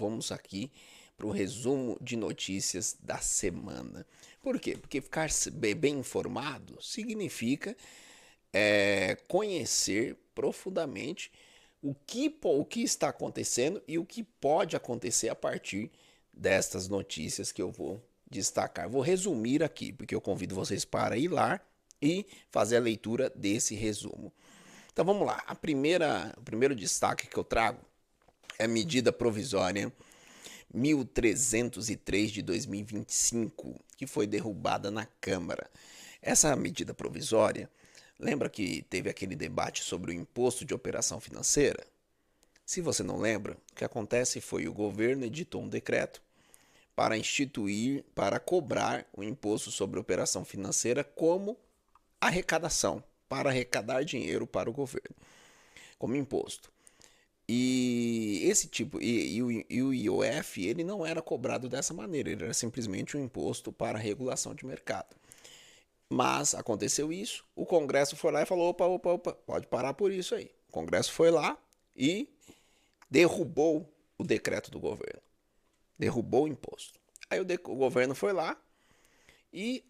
vamos aqui para o resumo de notícias da semana. Por quê? Porque ficar bem informado significa conhecer profundamente o que está acontecendo e o que pode acontecer a partir destas notícias que eu vou destacar. Vou resumir aqui, porque eu convido vocês para ir lá e fazer a leitura desse resumo. Então vamos lá. O primeiro destaque que eu trago é a medida provisória 1303 de 2025, que foi derrubada na Câmara. Essa medida provisória, lembra que teve aquele debate sobre o imposto de operação financeira? Se você não lembra, o que acontece foi o governo editou um decreto para cobrar o imposto sobre operação financeira como arrecadação, para arrecadar dinheiro para o governo, como imposto. E esse tipo, e o IOF, ele não era cobrado dessa maneira, ele era simplesmente um imposto para regulação de mercado. Mas aconteceu isso, o Congresso foi lá e falou, opa, pode parar por isso aí. O Congresso foi lá e derrubou o decreto do governo, derrubou o imposto. Aí o governo foi lá e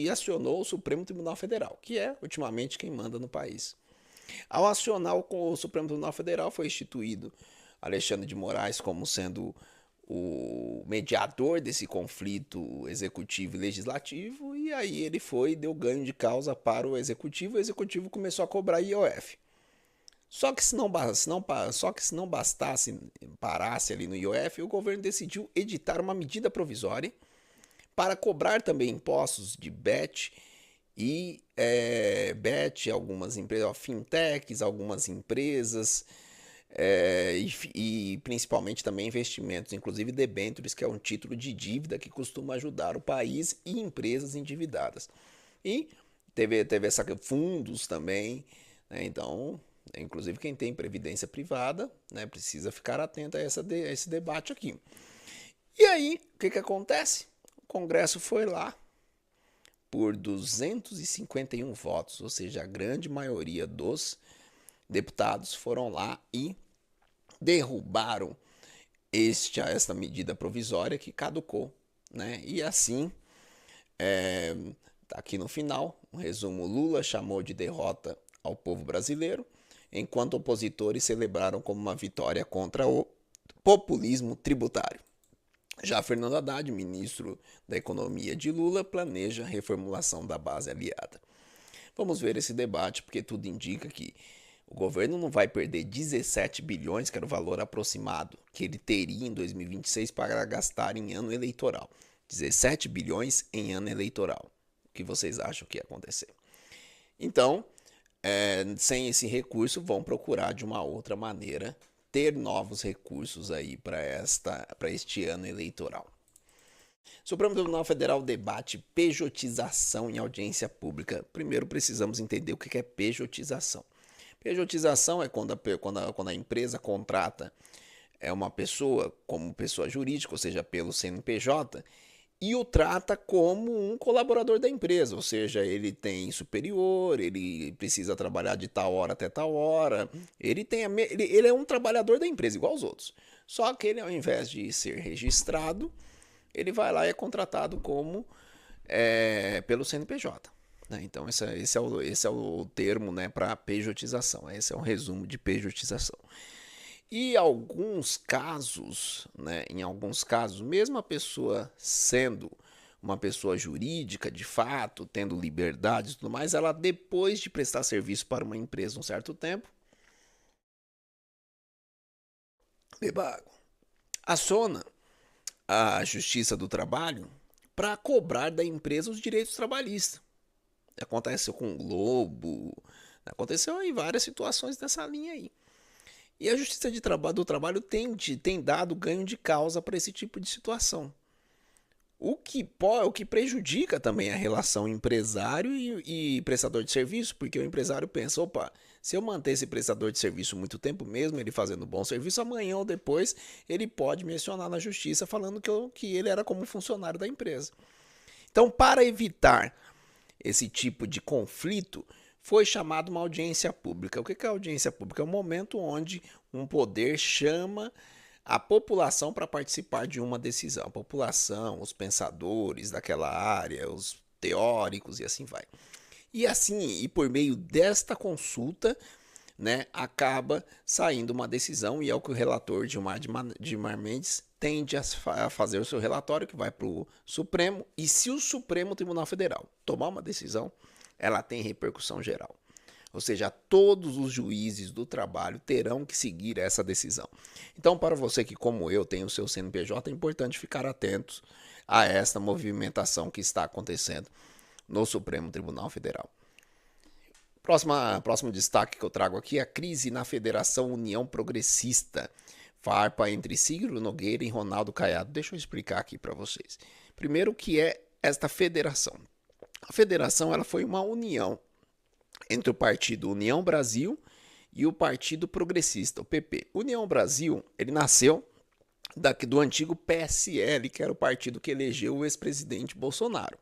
acionou o Supremo Tribunal Federal, que é ultimamente quem manda no país. Ao acionar o Supremo Tribunal Federal, foi instituído Alexandre de Moraes como sendo o mediador desse conflito executivo e legislativo, e aí ele deu ganho de causa para o executivo começou a cobrar IOF. Só que se não bastasse, parasse ali no IOF, o governo decidiu editar uma medida provisória para cobrar também impostos de BET algumas empresas, fintechs, algumas empresas e principalmente também investimentos, inclusive debêntures, que é um título de dívida que costuma ajudar o país e empresas endividadas. E teve fundos também, né? Então, inclusive quem tem previdência privada, né, precisa ficar atento a esse debate aqui. E aí, o que acontece? O Congresso foi lá, por 251 votos, ou seja, a grande maioria dos deputados foram lá e derrubaram esta medida provisória que caducou, né? E assim, tá aqui no final, um resumo: Lula chamou de derrota ao povo brasileiro, enquanto opositores celebraram como uma vitória contra o populismo tributário. Já Fernando Haddad, ministro da Economia de Lula, planeja a reformulação da base aliada. Vamos ver esse debate, porque tudo indica que o governo não vai perder 17 bilhões, que era o valor aproximado que ele teria em 2026 para gastar em ano eleitoral. 17 bilhões em ano eleitoral. O que vocês acham que ia acontecer? Então, sem esse recurso, vão procurar de uma outra maneira ter novos recursos aí para este ano eleitoral. Supremo Tribunal Federal debate pejotização em audiência pública. Primeiro precisamos entender o que é pejotização. Pejotização é quando a empresa contrata uma pessoa como pessoa jurídica, ou seja, pelo CNPJ, e o trata como um colaborador da empresa, ou seja, ele tem superior, ele precisa trabalhar de tal hora até tal hora, ele é um trabalhador da empresa, igual aos outros. Só que ele, ao invés de ser registrado, ele vai lá e é contratado pelo CNPJ. Né? Então, esse é o termo, né, para pejotização. Esse é um resumo de pejotização. E em alguns casos, mesmo a pessoa sendo uma pessoa jurídica, de fato, tendo liberdade e tudo mais, ela, depois de prestar serviço para uma empresa um certo tempo, aciona a Justiça do Trabalho para cobrar da empresa os direitos trabalhistas. Aconteceu com o Globo, aconteceu em várias situações dessa linha aí. E a Justiça do Trabalho tem dado ganho de causa para esse tipo de situação. O que prejudica também a relação empresário e prestador de serviço, porque o empresário pensa, opa, se eu manter esse prestador de serviço muito tempo, mesmo ele fazendo bom serviço, amanhã ou depois ele pode me acionar na justiça falando que ele era como funcionário da empresa. Então, para evitar esse tipo de conflito, foi chamada uma audiência pública. O que é audiência pública? É um momento onde um poder chama a população para participar de uma decisão. A população, os pensadores daquela área, os teóricos e assim vai. E assim, e por meio desta consulta, né, acaba saindo uma decisão e é o que o relator Gilmar Mendes tende a fazer o seu relatório, que vai para o Supremo, e se o Supremo Tribunal Federal tomar uma decisão, ela tem repercussão geral. Ou seja, todos os juízes do trabalho terão que seguir essa decisão. Então, para você que, como eu, tem o seu CNPJ, é importante ficar atentos a esta movimentação que está acontecendo no Supremo Tribunal Federal. Próximo destaque que eu trago aqui é a crise na Federação União Progressista. Farpa entre Ciro Nogueira e Ronaldo Caiado. Deixa eu explicar aqui para vocês. Primeiro, o que é esta federação? A federação ela foi uma união entre o partido União Brasil e o Partido Progressista, o PP. União Brasil, ele nasceu do antigo PSL, que era o partido que elegeu o ex-presidente Bolsonaro.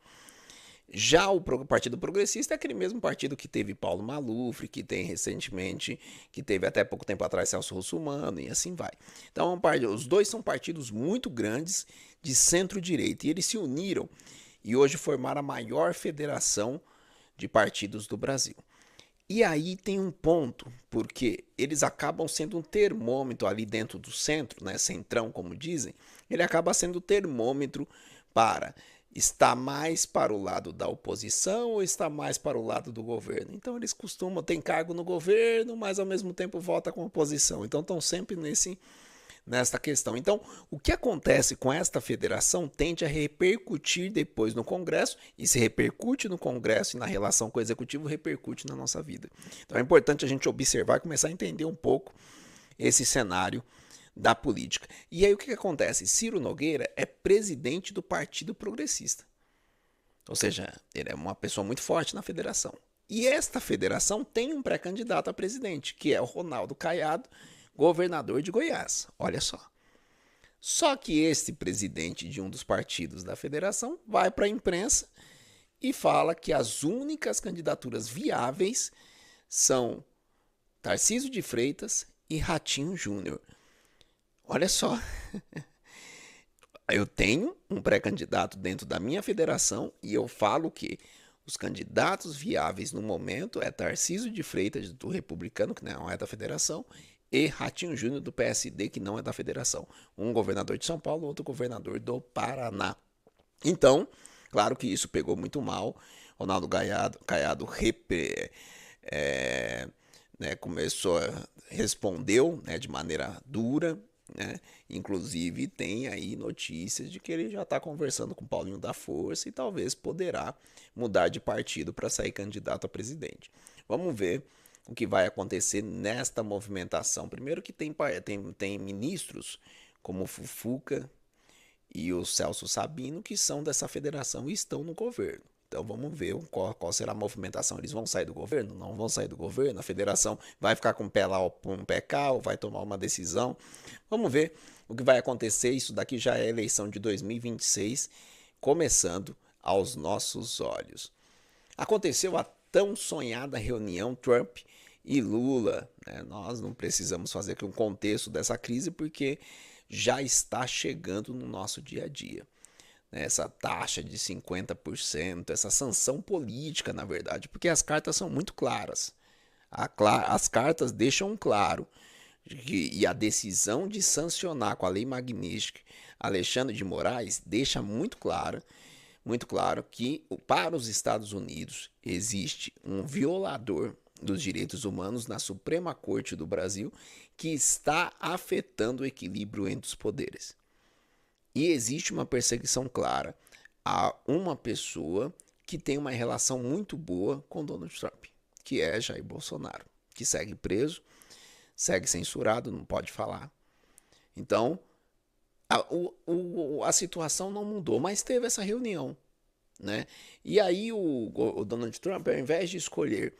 Já o Partido Progressista é aquele mesmo partido que teve Paulo Maluf, que tem recentemente, que teve até pouco tempo atrás Celso Russomano e assim vai. Então, os dois são partidos muito grandes de centro-direita e eles se uniram e hoje formaram a maior federação de partidos do Brasil. E aí tem um ponto, porque eles acabam sendo um termômetro ali dentro do centro, né, centrão como dizem, ele acaba sendo o termômetro para está mais para o lado da oposição ou está mais para o lado do governo. Então eles costumam ter cargo no governo, mas ao mesmo tempo votam com a oposição. Então estão sempre nesta questão. Então o que acontece com esta federação tende a repercutir depois no Congresso, e se repercute no Congresso e na relação com o Executivo, repercute na nossa vida. Então é importante a gente observar e começar a entender um pouco esse cenário da política. E aí o que acontece? Ciro Nogueira é presidente do Partido Progressista. Ou seja, ele é uma pessoa muito forte na federação. E esta federação tem um pré-candidato a presidente, que é o Ronaldo Caiado, governador de Goiás. Olha só. Só que este presidente de um dos partidos da federação vai para a imprensa e fala que as únicas candidaturas viáveis são Tarcísio de Freitas e Ratinho Júnior. Olha só, eu tenho um pré-candidato dentro da minha federação e eu falo que os candidatos viáveis no momento é Tarcísio de Freitas, do Republicano, que não é da federação, e Ratinho Júnior, do PSD, que não é da federação. Um governador de São Paulo, outro governador do Paraná. Então, claro que isso pegou muito mal. Ronaldo Caiado respondeu, né, de maneira dura, né? Inclusive tem aí notícias de que ele já está conversando com o Paulinho da Força e talvez poderá mudar de partido para sair candidato a presidente. Vamos ver o que vai acontecer nesta movimentação. Primeiro que tem ministros como o Fufuca e o Celso Sabino que são dessa federação e estão no governo. Então vamos ver qual será a movimentação. Eles vão sair do governo? Não vão sair do governo? A federação vai ficar com um pé lá ou um pé cá ou vai tomar uma decisão? Vamos ver o que vai acontecer. Isso daqui já é a eleição de 2026, começando aos nossos olhos. Aconteceu a tão sonhada reunião Trump e Lula, né? Nós não precisamos fazer aqui um contexto dessa crise porque já está chegando no nosso dia a dia. Essa taxa de 50%, essa sanção política, na verdade, porque as cartas são muito claras. As cartas deixam claro e a decisão de sancionar com a Lei Magnífica Alexandre de Moraes deixa muito claro que para os Estados Unidos existe um violador dos direitos humanos na Suprema Corte do Brasil que está afetando o equilíbrio entre os poderes. E existe uma perseguição clara a uma pessoa que tem uma relação muito boa com Donald Trump, que é Jair Bolsonaro, que segue preso, segue censurado, não pode falar. Então, a situação não mudou, mas teve essa reunião, né? E aí o Donald Trump, ao invés de escolher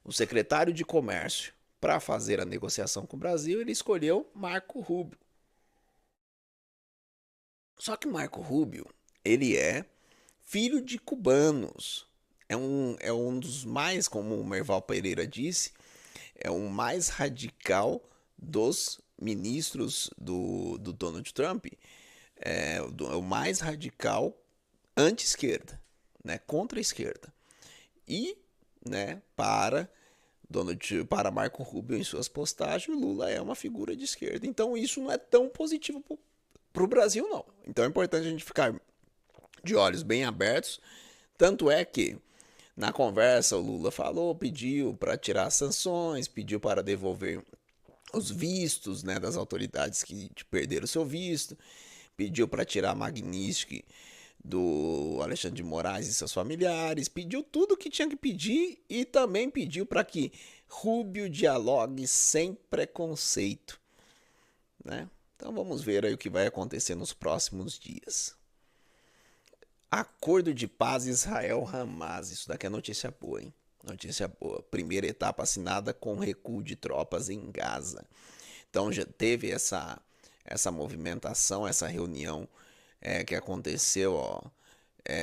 o secretário de Comércio para fazer a negociação com o Brasil, ele escolheu Marco Rubio. Só que Marco Rubio, ele é filho de cubanos. É um dos mais, como o Merval Pereira disse, é o mais radical dos ministros do Donald Trump é o mais radical anti-esquerda, né, contra a esquerda. E, né, para Marco Rubio em suas postagens, Lula é uma figura de esquerda. Então isso não é tão positivo para o Brasil, não. Então é importante a gente ficar de olhos bem abertos. Tanto é que na conversa o Lula pediu para tirar as sanções, pediu para devolver os vistos, né, das autoridades que perderam o seu visto, pediu para tirar a Magnitsky do Alexandre de Moraes e seus familiares, pediu tudo o que tinha que pedir e também pediu para que Rubio dialogue sem preconceito, né? Então vamos ver aí o que vai acontecer nos próximos dias. Acordo de paz Israel-Hamas, isso daqui é notícia boa, hein? Notícia boa. Primeira etapa assinada com recuo de tropas em Gaza. Então já teve essa movimentação, essa reunião que aconteceu,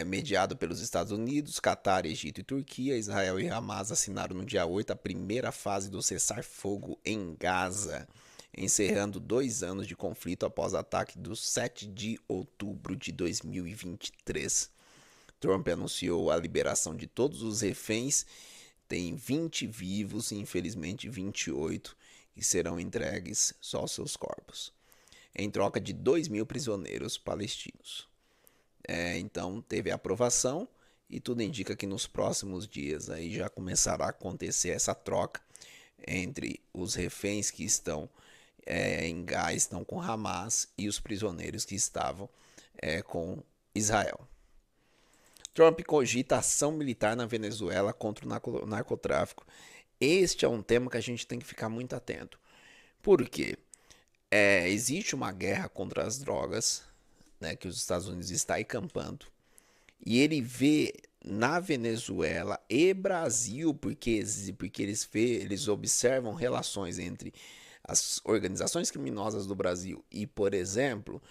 mediado pelos Estados Unidos, Catar, Egito e Turquia. Israel e Hamas assinaram no dia 8 a primeira fase do cessar-fogo em Gaza, encerrando 2 anos de conflito após o ataque do 7 de outubro de 2023. Trump anunciou a liberação de todos os reféns, tem 20 vivos e infelizmente 28 que serão entregues só aos seus corpos, em troca de 2.000 prisioneiros palestinos. Então teve a aprovação e tudo indica que nos próximos dias aí já começará a acontecer essa troca entre os reféns que estão em Gaza, estão com Hamas, e os prisioneiros que estavam com Israel. Trump cogita ação militar na Venezuela contra o narcotráfico. Este é um tema que a gente tem que ficar muito atento. Por quê? Existe uma guerra contra as drogas, né, que os Estados Unidos está encampando. E ele vê na Venezuela e Brasil, porque eles observam relações entre as organizações criminosas do Brasil e, por exemplo,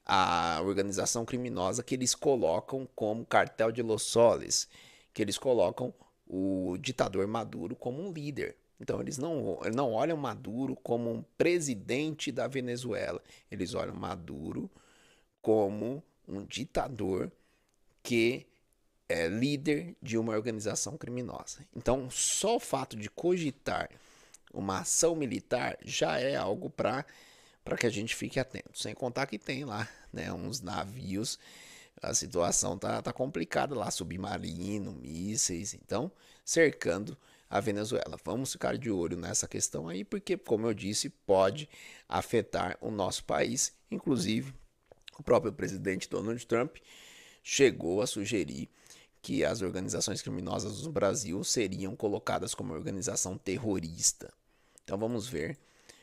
a organização criminosa que eles colocam como Cartel de Los Soles, que eles colocam o ditador Maduro como um líder. Então eles não olham Maduro como um presidente da Venezuela, eles olham Maduro como um ditador que é líder de uma organização criminosa. Então só o fato de cogitar uma ação militar já é algo para que a gente fique atento. Sem contar que tem lá, né, uns navios, a situação tá complicada lá, submarino, mísseis, então cercando a Venezuela. Vamos ficar de olho nessa questão aí, porque, como eu disse, pode afetar o nosso país. Inclusive, o próprio presidente Donald Trump chegou a sugerir que as organizações criminosas do Brasil seriam colocadas como organização terrorista. Então vamos ver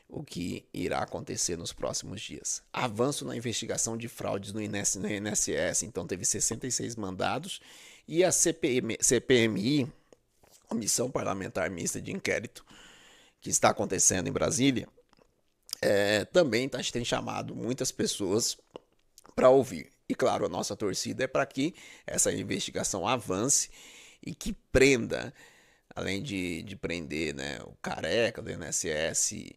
o que irá acontecer nos próximos dias. Avanço na investigação de fraudes no INSS. Então teve 66 mandados e a CPMI, Comissão Parlamentar Mista de Inquérito, que está acontecendo em Brasília, também tem chamado muitas pessoas para ouvir. E claro, a nossa torcida é para que essa investigação avance e que prenda, além de prender, né, o careca do INSS,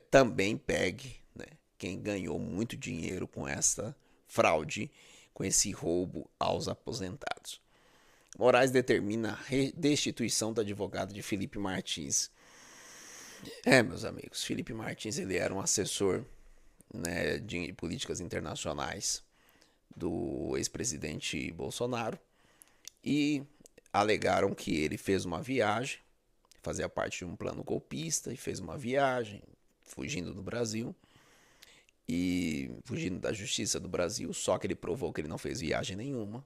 também pegue, né, quem ganhou muito dinheiro com essa fraude, com esse roubo aos aposentados. Moraes determina a destituição do advogado de Felipe Martins. Meus amigos, Felipe Martins ele era um assessor, né, de políticas internacionais do ex-presidente Bolsonaro e alegaram que ele fez uma viagem, fazia parte de um plano golpista e fez uma viagem fugindo do Brasil e fugindo da justiça do Brasil, só que ele provou que ele não fez viagem nenhuma.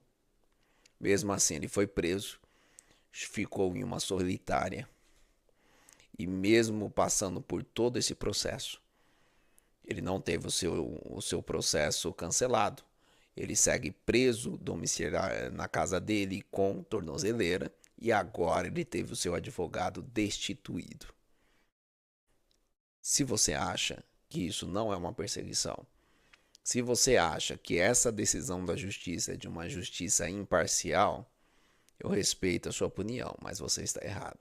Mesmo assim, ele foi preso, ficou em uma solitária e mesmo passando por todo esse processo, ele não teve o seu processo cancelado. Ele segue preso, domiciliar na casa dele com tornozeleira e agora ele teve o seu advogado destituído. Se você acha que isso não é uma perseguição, se você acha que essa decisão da justiça é de uma justiça imparcial, eu respeito a sua opinião, mas você está errado.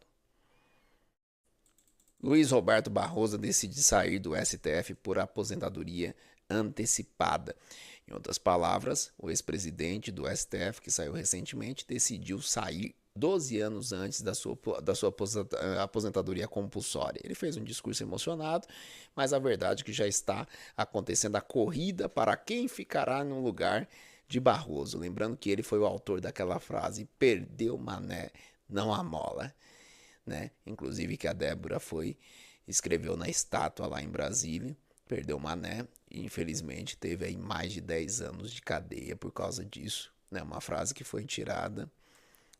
Luiz Roberto Barroso decide sair do STF por aposentadoria antecipada. Em outras palavras, o ex-presidente do STF, que saiu recentemente, decidiu sair 12 anos antes da sua aposentadoria compulsória. Ele fez um discurso emocionado, mas a verdade é que já está acontecendo a corrida para quem ficará no lugar de Barroso. Lembrando que ele foi o autor daquela frase: perdeu Mané, não amola. Né? Inclusive que a Débora escreveu na estátua lá em Brasília, perdeu Mané, e infelizmente teve aí mais de 10 anos de cadeia por causa disso. Né? Uma frase que foi tirada,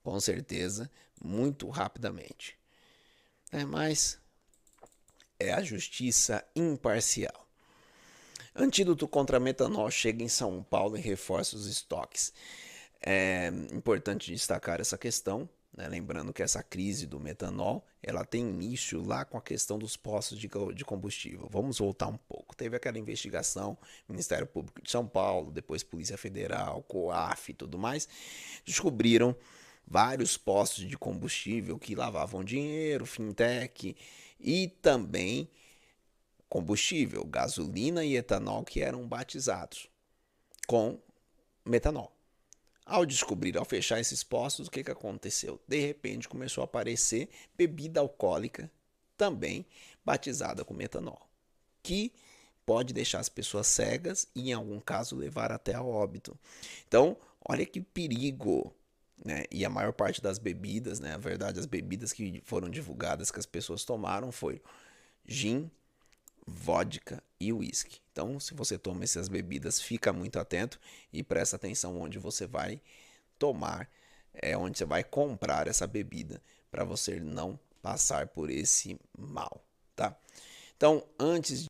com certeza, muito rapidamente. Mas é a justiça imparcial. Antídoto contra metanol chega em São Paulo e reforça os estoques. É importante destacar essa questão, né? Lembrando que essa crise do metanol ela tem início lá com a questão dos postos de combustível. Vamos voltar um pouco. Teve aquela investigação, Ministério Público de São Paulo, depois Polícia Federal, COAF e tudo mais, descobriram vários postos de combustível que lavavam dinheiro, fintech e também combustível, gasolina e etanol que eram batizados com metanol. Ao descobrir, ao fechar esses postos, o que aconteceu? De repente começou a aparecer bebida alcoólica também batizada com metanol, que pode deixar as pessoas cegas e em algum caso levar até a óbito. Então, olha que perigo, né? E a maior parte das bebidas, né? Na verdade, as bebidas que foram divulgadas que as pessoas tomaram foi gin, vodka e uísque. Então, se você toma essas bebidas, fica muito atento e presta atenção onde você vai tomar, onde você vai comprar essa bebida, para você não passar por esse mal, tá? Então, antes